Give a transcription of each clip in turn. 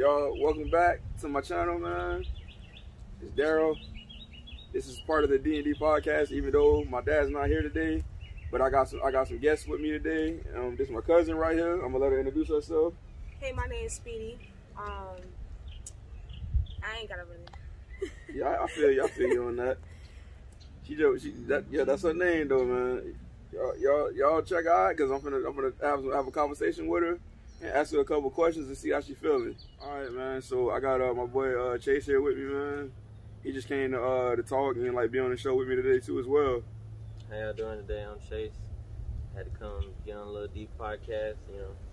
y'all? Welcome back to my channel, man. It's Daryl. This is part of the D&D podcast, even though my dad's not here today. But I got some guests with me today. This is my cousin right here. I'm gonna let her introduce herself. Hey, my name is Speedy. I ain't got a really. Yeah, I feel you on that. That's her name though, man. Y'all check her out because I'm gonna have a conversation with her and ask her a couple questions and see how she feeling. All right, man. So I got my boy Chase here with me, man. He just came to talk and like be on the show with me today too as well. How y'all doing today? I'm Chase. Had to come get on a little deep podcast,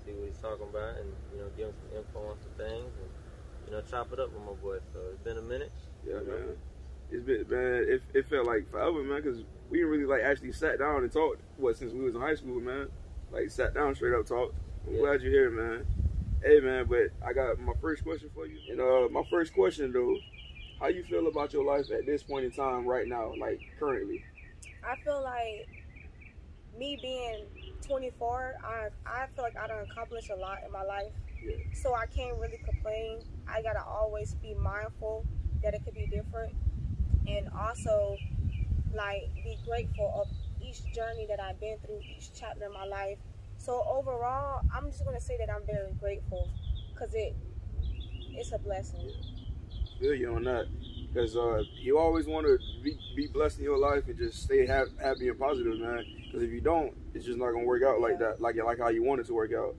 see what he's talking about, and give him some info on some things, and chop it up with my boy. So it's been a minute. Yeah, man. It's been, man. It felt like forever, man, because we didn't really like actually sat down and talked. Since we was in high school, man. Like sat down, straight up talked. I'm glad you're here, man. Hey, man. But I got my first question for you. And my first question though, how you feel about your life at this point in time, right now, like currently? I feel like me being 24, I feel like I done accomplished a lot in my life. Yeah. So I can't really complain. I gotta always be mindful that it could be different, and also like be grateful of each journey that I've been through, each chapter in my life. So overall, I'm just gonna say that I'm very grateful because it's a blessing. Yeah. Feel you on that. Because you always want to be blessed in your life and just stay happy and positive, man. Because if you don't, it's just not going to work out like that, like how you want it to work out.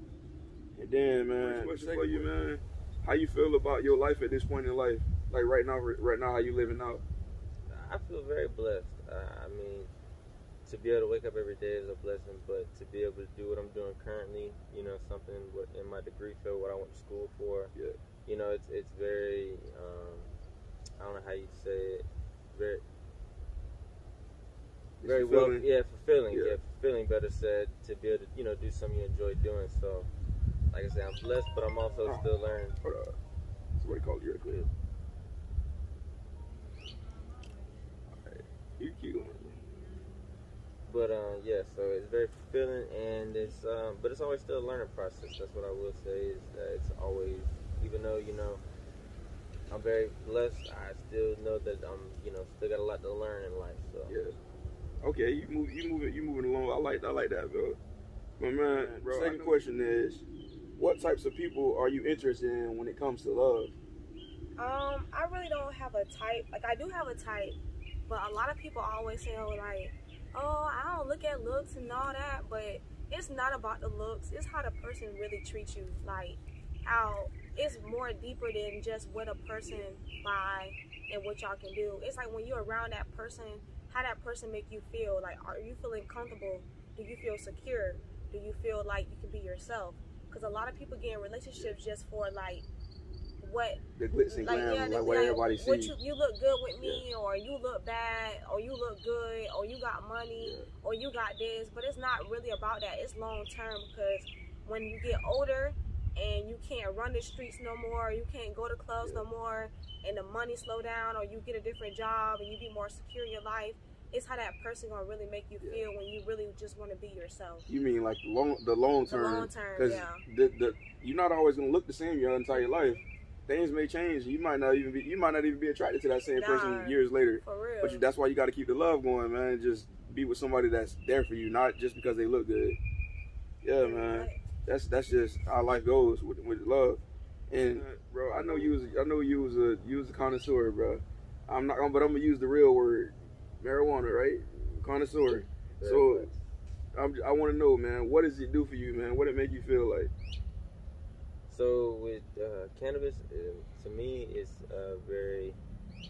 And then, man, question for you, man, how you feel about your life at this point in life? Like right now, how you living out? I feel very blessed. I mean, to be able to wake up every day is a blessing, but to be able to do what I'm doing currently, something in my degree field, what I went to school for, it's very... I don't know how you say it. Very well. Yeah, fulfilling. Yeah, fulfilling. Better said, to be able to do something you enjoy doing. So, like I said, I'm blessed, but I'm also still learning. Hold on. Somebody called you real quick. Alright, you keep going. But yeah, so it's very fulfilling, and but it's always still a learning process. That's what I will say is that it's always, even though I'm very blessed, I still know that I'm, still got a lot to learn in life. So yeah, okay, you moving along. I like that, bro. But man, bro, second question is, what types of people are you interested in when it comes to love? I really don't have a type. Like I do have a type, but a lot of people always say, I don't look at looks and all that. But it's not about the looks. It's how the person really treats you. Like how it's more deeper than just what a person buy and what y'all can do. It's like when you're around that person, how that person make you feel. Like, are you feeling comfortable? Do you feel secure? Do you feel like you can be yourself? Because a lot of people get in relationships just for like what the glitz and glam, like what everybody sees. You look good with me, or you look bad, or you look good, or you got money, or you got this. But it's not really about that. It's long term, because when you get older and you can't run the streets no more, you can't go to clubs no more, and the money slow down, or you get a different job and you be more secure in your life, it's how that person gonna really make you feel when you really just want to be yourself. You mean like the long term? The long term, because you're not always gonna look the same your entire life. Things may change. You might not even be attracted to that same person years later. For real. But that's why you got to keep the love going, man. Just be with somebody that's there for you, not just because they look good. Yeah, man. That's just how life goes with love. And bro, I know you was a connoisseur, bro. But I'm gonna use the real word, marijuana, right? Connoisseur. So I want to know, man, what does it do for you, man? What it make you feel like? So with cannabis, to me, it's very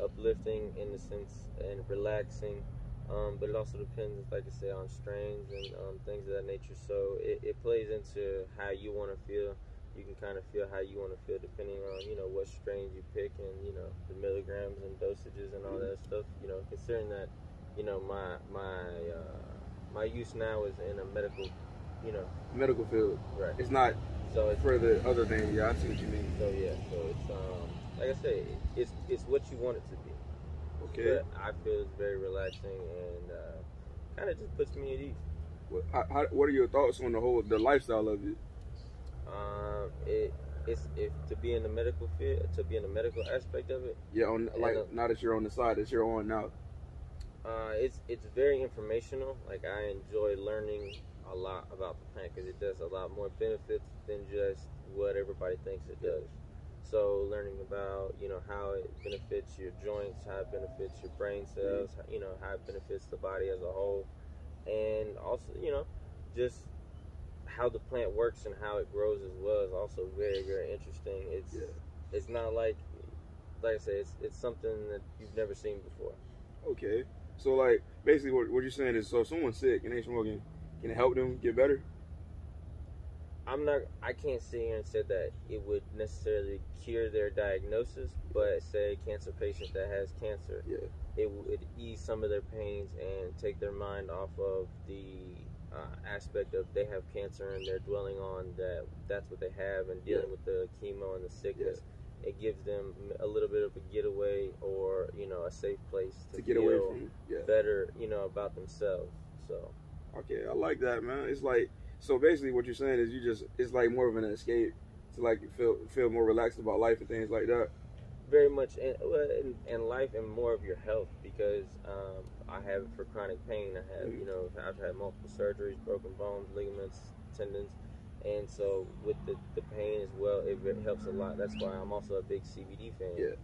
uplifting in the sense and relaxing. But it also depends, like I said, on strains and things of that nature. So it plays into how you want to feel. You can kind of feel how you want to feel depending on, what strains you pick and, the milligrams and dosages and all that stuff. Considering that, my use now is in a medical field. Right. It's not for the other thing. Yeah, I see what you mean. So yeah, so it's like I say, it's what you want it to be. Okay. But I feel it's very relaxing and kind of just puts me at ease. What are your thoughts on the lifestyle of it? if to be in the medical field, to be in the medical aspect of it. Yeah, on like now that you're on the side that you're on now. It's very informational. Like I enjoy learning a lot about the plant because it does a lot more benefits than just what everybody thinks it does. So learning about, you know, how it benefits your joints, how it benefits your brain cells, you know, how it benefits the body as a whole, and also, you know, just how the plant works and how it grows as well is also very, very interesting. It's not like I said, it's something that you've never seen before. Okay, so like basically what you're saying is, so if someone's sick and they smoking, can it help them get better? I can't sit here and say that it would necessarily cure their diagnosis, but say a cancer patient that has cancer, it would ease some of their pains and take their mind off of the aspect of they have cancer and they're dwelling on that's what they have and dealing with the chemo and the sickness. It gives them a little bit of a getaway, or, you know, a safe place to get feel away from better, you know, about themselves. So okay, I like that, man. It's like, so basically what you're saying is it's like more of an escape to like feel more relaxed about life and things like that. Very much in life, and more of your health, because I have it for chronic pain. I have, you know, I've had multiple surgeries, broken bones, ligaments, tendons, and so with the pain as well, it helps a lot. That's why I'm also a big CBD fan. Yeah.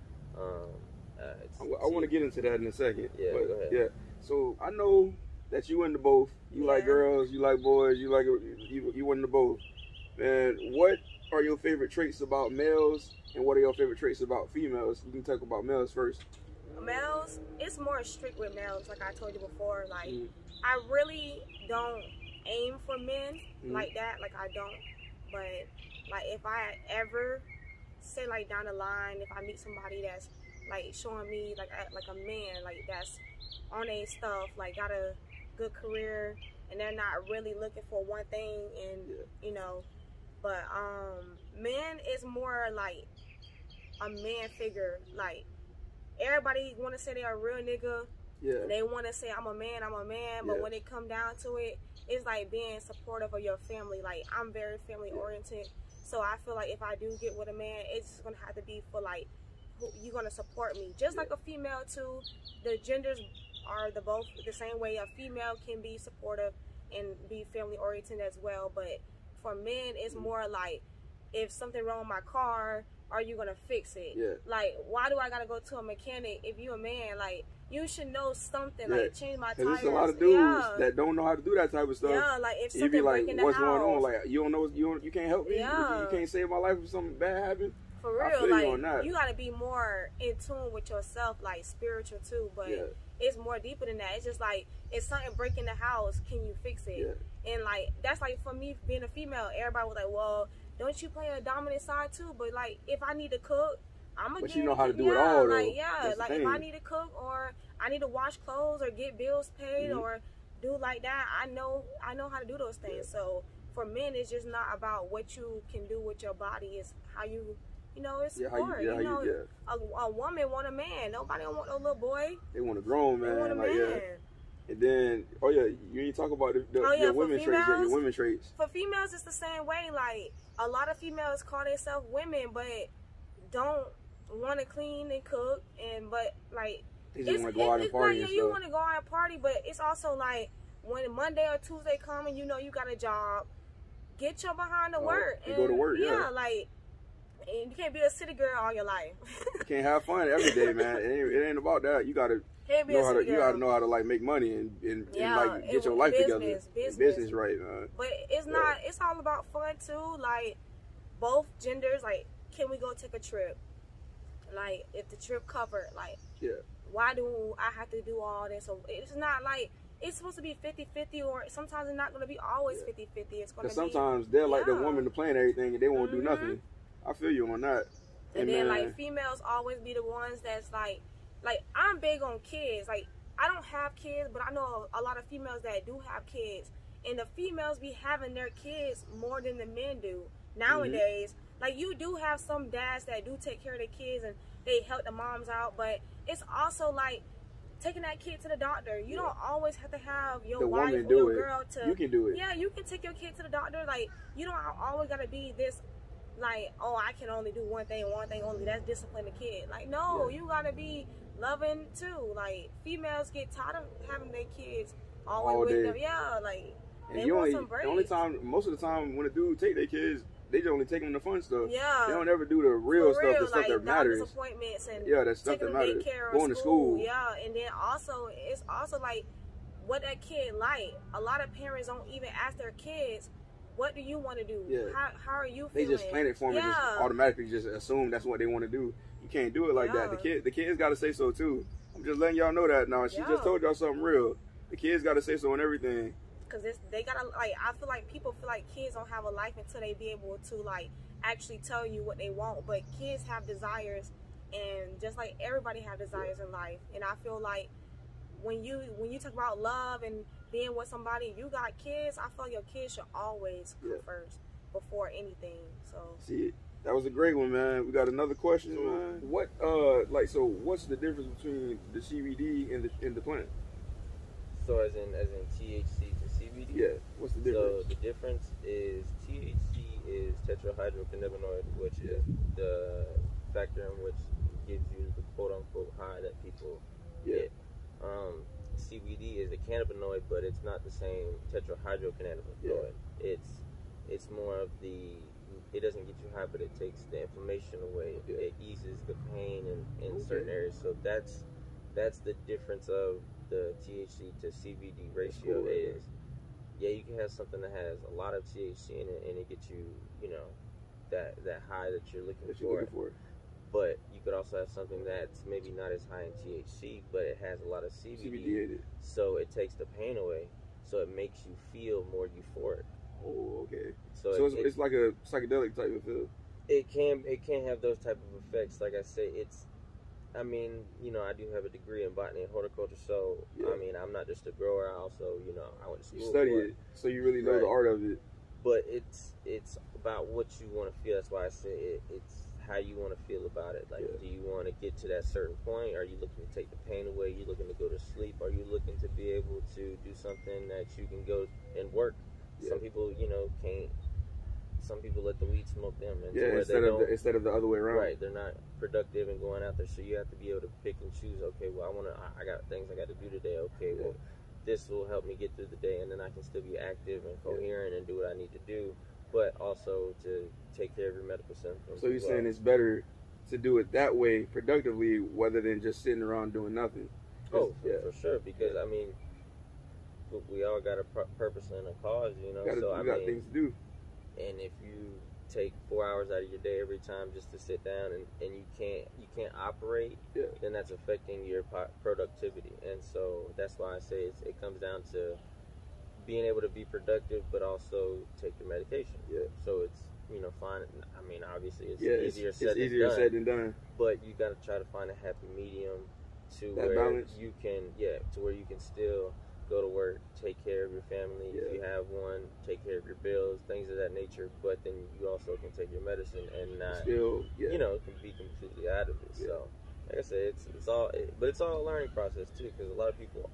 I want to get into that in a second. Yeah, but, go ahead. Yeah. So I know that you into both. You like girls, you like boys, you into both. And what are your favorite traits about males, and what are your favorite traits about females? You can talk about males first. Males, it's more strict with males, like I told you before. Like, I really don't aim for men like that. Like, I don't. But, like, if I ever say, like, down the line, if I meet somebody that's, like, showing me, like a man, like, that's on their stuff, like, got a good career, and they're not really looking for one thing, and, you know, but, men is more, like, a man figure. Like, everybody want to say they're a real nigga. Yeah. They want to say, I'm a man. But when it come down to it, it's like being supportive of your family. Like, I'm very family oriented. So I feel like if I do get with a man, it's going to have to be for, like, you're going to support me. Just like a female, too. The genders are both the same way. A female can be supportive and be family oriented as well. But for men, it's more like, if something wrong with my car, are you gonna fix it? Yeah. Like, why do I gotta go to a mechanic? If you a man, like, you should know something. Like, change my tires. There's a lot of dudes that don't know how to do that type of stuff. Yeah, like, if something you be like, break in the what's house, going on? Like, you don't know, you can't help me. Yeah. You can't save my life if something bad happens. For real, like, you gotta be more in tune with yourself, like, spiritual too. But it's more deeper than that. It's just like, if something break in the house, can you fix it? And like, that's like, for me being a female, everybody was like, well, don't you play a dominant side too? But like, if I need to cook, I'm gonna. But you know how to do it all, though. Like, like, if I need to cook, or I need to wash clothes, or get bills paid, or do like that, I know how to do those things. So for men, it's just not about what you can do with your body. It's how you know, it's support. A woman want a man. Nobody don't want no little boy. They want a grown man. They want a man. And then, you talk about your women traits. Your women traits. For females, it's the same way. Like, a lot of females call themselves women, but don't want to clean and cook, but like, they just want to go out and party. You want to go out and party, but it's also like, when Monday or Tuesday come and you know you got a job, get your behind to work and go to work. Like, and you can't be a city girl all your life. You can't have fun every day, man. It ain't about that. You gotta know how to like make money and like get your life together. Business right, man. But it's not. It's all about fun too. Like, both genders. Like, can we go take a trip? Like, if the trip covered, like, why do I have to do all this? So it's not like, it's supposed to be 50-50, or sometimes it's not going to be always 50-50. It's going to be. Sometimes they're like the woman to plan everything and they won't do nothing. I feel you on that. And then, like, females always be the ones that's like, I'm big on kids. Like, I don't have kids, but I know a lot of females that do have kids. And the females be having their kids more than the men do nowadays. Like, you do have some dads that do take care of their kids and they help the moms out, but it's also like taking that kid to the doctor. You don't always have to have your wife or your girl to. You can do it. Yeah, you can take your kid to the doctor. Like, you don't always got to be this like, oh, I can only do one thing only. That's discipline the kid. Like, no, you gotta be loving too. Like, females get tired of having their kids always with them. Yeah, like, and they want some breaks. Most of the time, when a dude take their kids, they just only take them the fun stuff. Yeah. They don't ever do the real stuff, the stuff like, that matters. Appointments and that stuff that matters. Going to school. Yeah, and then also, it's also like, what that kid like. A lot of parents don't even ask their kids, what do you want to do? Yeah. How are you feeling? They just plan it for them and just automatically just assume that's what they want to do. You can't do it like that. The kids got to say so too. I'm just letting y'all know that now. She just told y'all something real. The kids got to say so and everything. Because they gotta, like, I feel like people feel like kids don't have a life until they be able to, like, actually tell you what they want. But kids have desires, and just like everybody have desires in life. And I feel like when you talk about love and being with somebody, you got kids, I feel like your kids should always come first before anything. So see, that was a great one, man. We got another question, man. What what's the difference between the CBD and the plant? So as in THC to CBD? Yeah. What's the difference? So the difference is THC is tetrahydrocannabinoid, which is the factor in which gives you the quote unquote high that people get. CBD is a cannabinoid, but it's not the same tetrahydrocannabinoid. It's more of it doesn't get you high, but it takes the inflammation away. It eases the pain in certain areas. So that's the difference of the THC to CBD ratio. Is you can have something that has a lot of THC in it and it gets you, that high that you're looking for. But you could also have something that's maybe not as high in THC, but it has a lot of CBD in it. So it takes the pain away. So it makes you feel more euphoric. Oh, okay. So it's like a psychedelic type of feel. It can have those type of effects. Like I say, I do have a degree in botany and horticulture, so I mean, I'm not just a grower. I also, I went to school. You study it, so you really know the art of it. But it's about what you want to feel. That's why I say it's how you want to feel about it. Like, do you want to get to that certain point? Are you looking to take the pain away? Are you looking to go to sleep? Are you looking to be able to do something that you can go and work? Some people, can't. Some people let the weed smoke them. And instead of the other way around. Right, they're not productive and going out there. So you have to be able to pick and choose. Okay, well, I got things I got to do today. Okay, well, this will help me get through the day, and then I can still be active and coherent and do what I need to do, but also to take care of your medical symptoms. So you're saying it's better to do it that way productively rather than just sitting around doing nothing? Oh, for sure, because I mean, we all got a purpose and a cause, You got things to do. And if you take 4 hours out of your day every time just to sit down and you can't operate, then that's affecting your productivity. And so that's why I say it comes down to being able to be productive, but also take your medication. So it's fine. I mean, obviously it's easier said than done. But you got to try to find a happy medium to where balance. You can still go to work, take care of your family. If you have one, take care of your bills, things of that nature. But then you also can take your medicine and not, can be completely out of it. So, like I said, it's all a learning process too, because a lot of people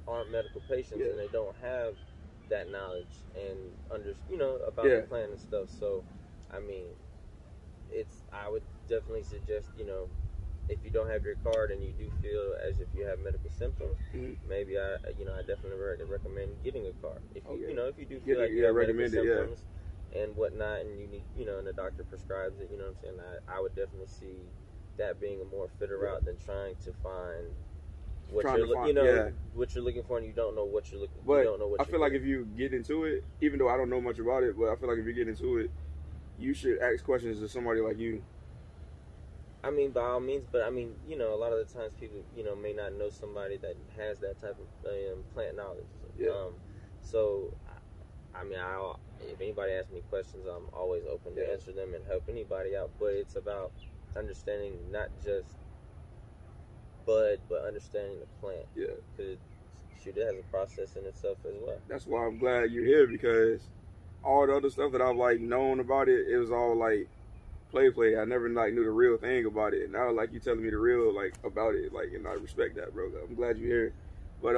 aren't medical patients and they don't have that knowledge and about the plant and stuff. So, I mean, I would definitely suggest, if you don't have your card and you do feel as if you have medical symptoms, maybe I definitely recommend getting a card. If you if you do feel like you have medical symptoms and whatnot, and you need and the doctor prescribes it, what I'm saying, I would definitely see that being a more fitter route than trying to find what you're looking for and you don't know what you're looking for. But you don't know what I feel like if you get into it, even though I don't know much about it, but I feel like if you get into it, you should ask questions to somebody like you. I mean, by all means, but I mean, a lot of the times people, may not know somebody that has that type of plant knowledge. So, I mean, if anybody asks me questions, I'm always open to answer them and help anybody out. But it's about understanding not just bud, but understanding the plant. Because it has a process in itself as well. That's why I'm glad you're here, because all the other stuff that I've known about it, it was all play. I never knew the real thing about it. And now you telling me the real about it, and I respect that, bro. I'm glad you're here. But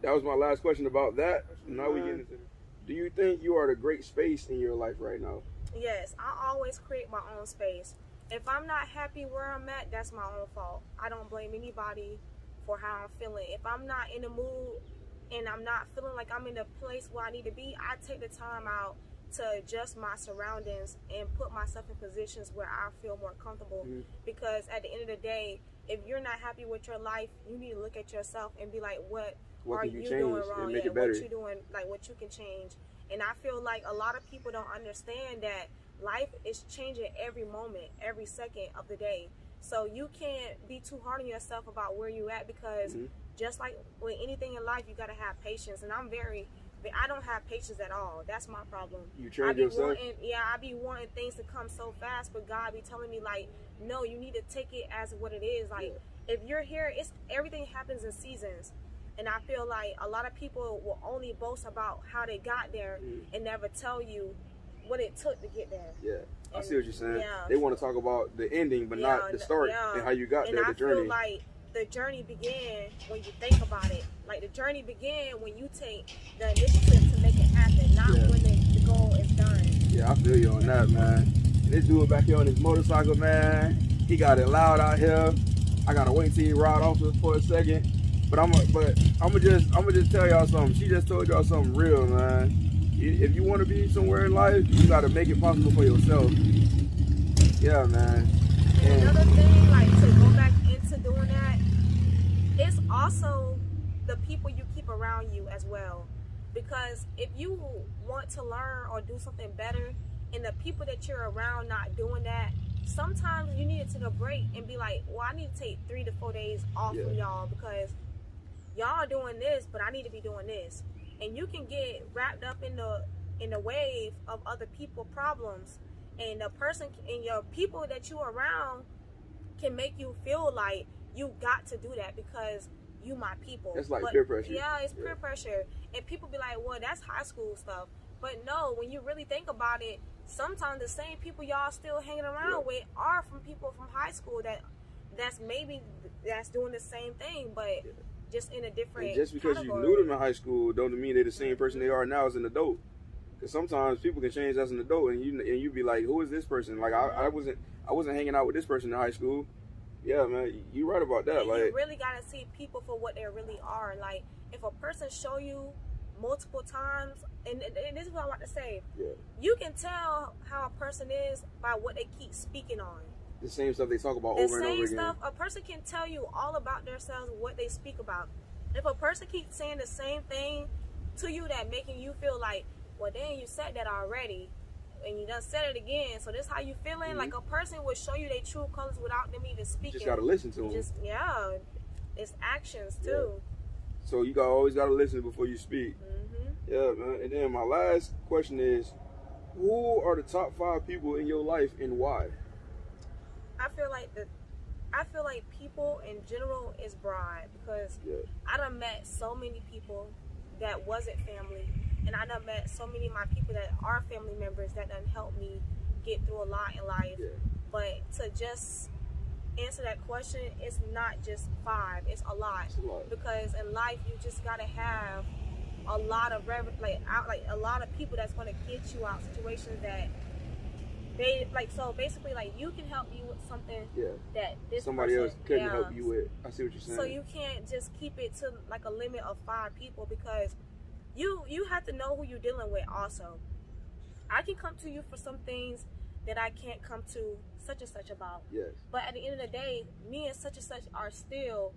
that was my last question about that. Now we get into, do you think you are at a great space in your life right now? Yes, I always create my own space. If I'm not happy where I'm at, that's my own fault. I don't blame anybody for how I'm feeling. If I'm not in the mood and I'm not feeling like I'm in the place where I need to be, I take the time out to adjust my surroundings and put myself in positions where I feel more comfortable. Because at the end of the day, if you're not happy with your life, you need to look at yourself and be like, what are you doing wrong? Make it better. What you doing, like what you can change. And I feel like a lot of people don't understand that life is changing every moment, every second of the day. So you can't be too hard on yourself about where you at, because just like with anything in life, you got to have patience. And I don't have patience at all. That's my problem. You train yourself? I be wanting things to come so fast, but God be telling me, like, no, you need to take it as what it is. Like, if you're here, everything happens in seasons. And I feel like a lot of people will only boast about how they got there and never tell you what it took to get there. Yeah, I see what you're saying. They want to talk about the ending, but not the start and how you got there, the journey. I feel like the journey began when you think about it. Like, the journey began when you take the initiative to make it happen, not when the goal is done. Yeah, I feel you on that, man. And this dude back here on his motorcycle, man, he got it loud out here. I gotta wait till he ride off for a second. But I'm gonna just tell y'all something. She just told y'all something real, man. If you want to be somewhere in life, you gotta make it possible for yourself. Yeah, man. And another thing, like, to go back into doing that, it's also the people you keep around you as well. Because if you want to learn or do something better, and the people that you're around not doing that, sometimes you need to take a break and be like, well, I need to take 3 to 4 days off from y'all, because y'all are doing this, but I need to be doing this. And you can get wrapped up in the wave of other people's problems, and the person and your people that you around can make you feel like you got to do that because you my people. It's like peer pressure. Yeah, it's peer pressure. And people be like, well, that's high school stuff. But no, when you really think about it, sometimes the same people y'all still hanging around with are from people from high school that's doing the same thing, but just in a different. And just because you knew them in high school don't mean they're the same person they are now as an adult. Because sometimes people can change as an adult, and you be like, who is this person? Like, I wasn't hanging out with this person in high school. Yeah, man, you right about that. And like, you really gotta see people for what they really are. Like, if a person show you multiple times, and this is what I want to say, you can tell how a person is by what they keep speaking on. The same stuff they talk about over and over again. The same stuff. A person can tell you all about themselves, what they speak about. If a person keeps saying the same thing to you that making you feel like, well, then you said that already, and you done said it again, so this how you feeling? Like, a person will show you their true colors without them even speaking. You just gotta listen to them. It's actions too. So you always gotta listen before you speak. Yeah, man. And then my last question is, who are the top 5 people in your life and why? I feel like people in general is broad, because I done met so many people that wasn't family, and I done met so many of my people that are family members that done helped me get through a lot in life. But to just answer that question, it's not just 5, it's a lot. Because in life you just gotta have a lot of a lot of people that's gonna get you out situations that they like. So basically, like, you can help you with something that this somebody else couldn't help you with. I see what you're saying. So you can't just keep it to like a limit of 5 people, because you have to know who you're dealing with also. I can come to you for some things that I can't come to such and such about. But at the end of the day, me and such and such are still,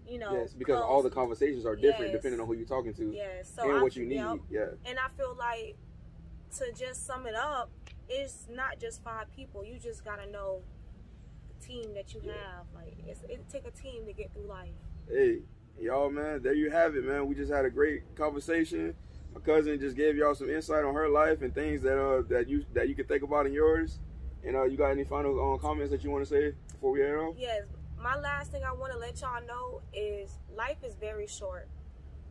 you know, because close. All the conversations are different depending on who you're talking to so and what you need. And I feel like, to just sum it up, it's not just 5 people. You just gotta know the team that you have. Like, it take a team to get through life. Hey, y'all, man, there you have it, man. We just had a great conversation. My cousin just gave y'all some insight on her life and things that you can think about in yours. And you got any final comments that you want to say before we head off? Yes. My last thing I want to let y'all know is life is very short.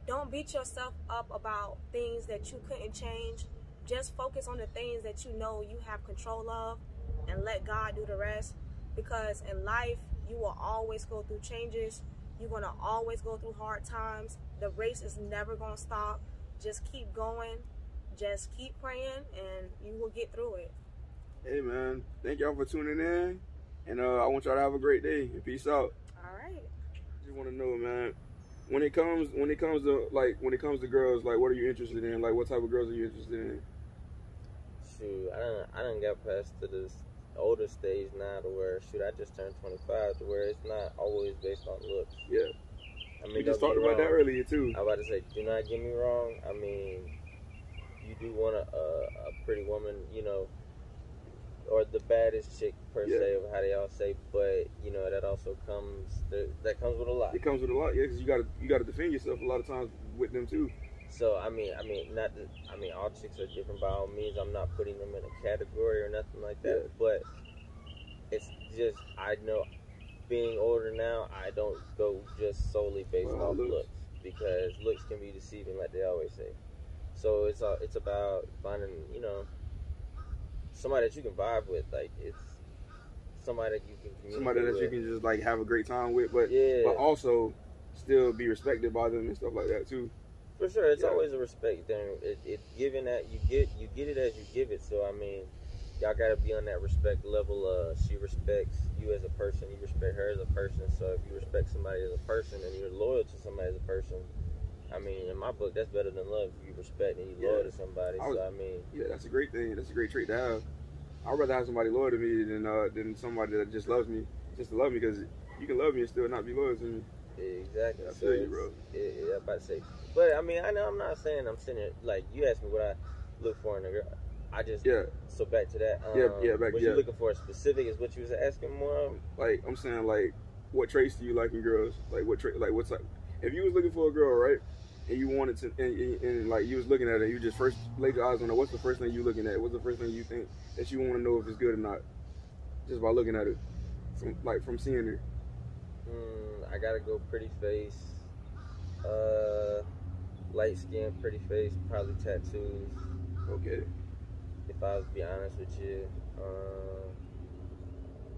Don't beat yourself up about things that you couldn't change. Just focus on the things that you know you have control of, and let God do the rest. Because in life, you will always go through changes. You're going to always go through hard times. The race is never going to stop. Just keep going. Just keep praying, and you will get through it. Hey, man. Thank y'all for tuning in. And I want y'all to have a great day. And peace out. All right. Just want to know, man. When it comes to girls, like, what are you interested in? Like, what type of girls are you interested in? Shoot, I done got past to this older stage now to where, shoot, I just turned 25 to where it's not always based on looks. Yeah. I mean, We just talked about that earlier, too. I was about to say, do not get me wrong. I mean, you do want a pretty woman, you know, or the baddest chick per se, of how they all say, but you know that also comes with a lot. It comes with a lot, yeah, because you gotta defend yourself a lot of times with them too. So I mean, all chicks are different by all means. I'm not putting them in a category or nothing like that, but it's just I know, being older now, I don't go just solely based off looks, because looks can be deceiving, like they always say. So it's about finding, you know, somebody that you can vibe with. Like, it's somebody that you can communicate somebody that with. you can just like have a great time with, but also still be respected by them and stuff like that too. For sure, it's always a respect thing. It's given that you get it as you give it. So I mean, y'all gotta be on that respect level. She respects you as a person, you respect her as a person. So if you respect somebody as a person and you're loyal to somebody as a person, I mean, in my book, that's better than love. You respect and you loyal to somebody. So I mean, that's a great thing. That's a great trait to have. I'd rather have somebody loyal to me than somebody that just loves me just to love me, because you can love me and still not be loyal to me. Exactly. I feel you, bro. I'm about to say, but I mean, I know I'm not saying I'm sitting here, like, you asked me what I look for in a girl. I just So back to that. What you looking for specific is what you was asking more of? Like, I'm saying, like, what traits do you like in girls? Like, what trait? Like, what's like? If you was looking for a girl, right? And you wanted to, and like you was looking at it, you just first laid your eyes on her. What's the first thing you looking at? What's the first thing you think that you want to know if it's good or not, just by looking at it, from seeing her? I gotta go pretty face, light skin, pretty face, probably tattoos. Okay. If I was to be honest with you,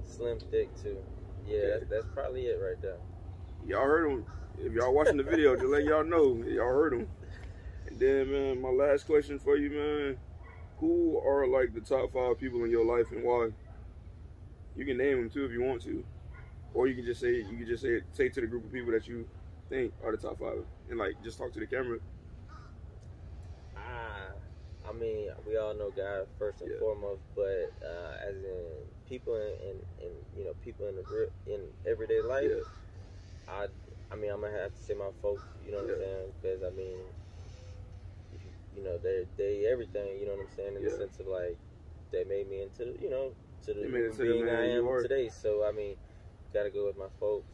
slim, thick too. Yeah, that's probably it right there. Y'all heard him. If y'all watching the video, just let y'all know. Y'all heard him. And then, man, my last question for you, man. Who are, like, the top 5 people in your life and why? You can name them, too, if you want to. Or you can just say to the group of people that you think are the top 5. And, like, just talk to the camera. I mean, we all know God first and foremost, but as in people in you know, people in everyday life, I mean, I'm gonna have to say my folks, you know what I'm saying? Because I mean, you know, they everything, you know what I'm saying? In the sense of, like, they made me into, you know, to the being I am today. So I mean, gotta go with my folks,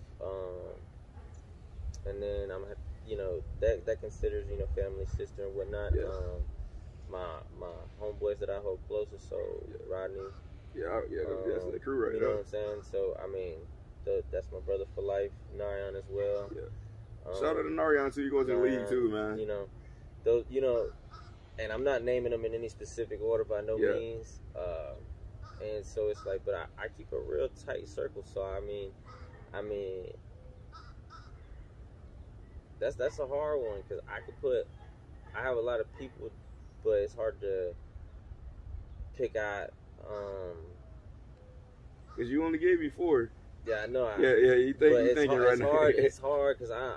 and then I'm gonna have, you know, that considers, you know, family, sister, and whatnot. My homeboys that I hold closest, so Rodney. That's the crew right You there. know what I'm saying? So I mean, that's my brother for life, Narion as well. Shout out to Narion too. You go to the league too, man. You know, those, you know, and I'm not naming them in any specific order by no means. And so it's like, but I keep a real tight circle. So I mean, that's a hard one, because I have a lot of people, but it's hard to pick out. Cause you only gave me 4. Yeah, I know. You thinking right now. It's hard because I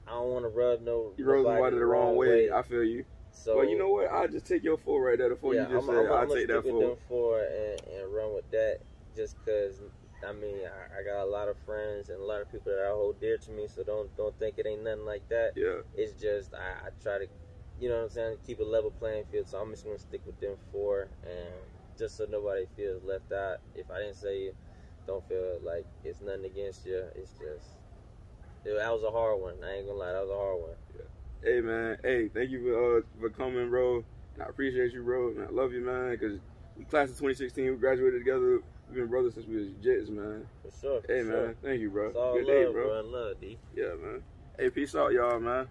don't want to rub nobody the wrong way. I feel you. So, well, you know what? I'll just take your 4 right there. The 4 you just said. I'll take that 4. I'm gonna stick with them 4 and run with that, just because. I mean, I got a lot of friends and a lot of people that I hold dear to me. So don't think it ain't nothing like that. Yeah. It's just I try to, you know what I'm saying, keep a level playing field. So I'm just gonna stick with them 4, and just so nobody feels left out. If I didn't say it, don't feel like it's nothing against you. It's just, that was a hard one. I ain't gonna lie, that was a hard one. Yeah. Hey, man. Hey, thank you for coming, bro. And I appreciate you, bro. And I love you, man, because we class of 2016. We graduated together. We've been brothers since we was Jets, man. For sure. Hey, man. Thank you, bro. It's all Good love, day, bro. Love, D. Yeah, man. Hey, peace out, y'all, man.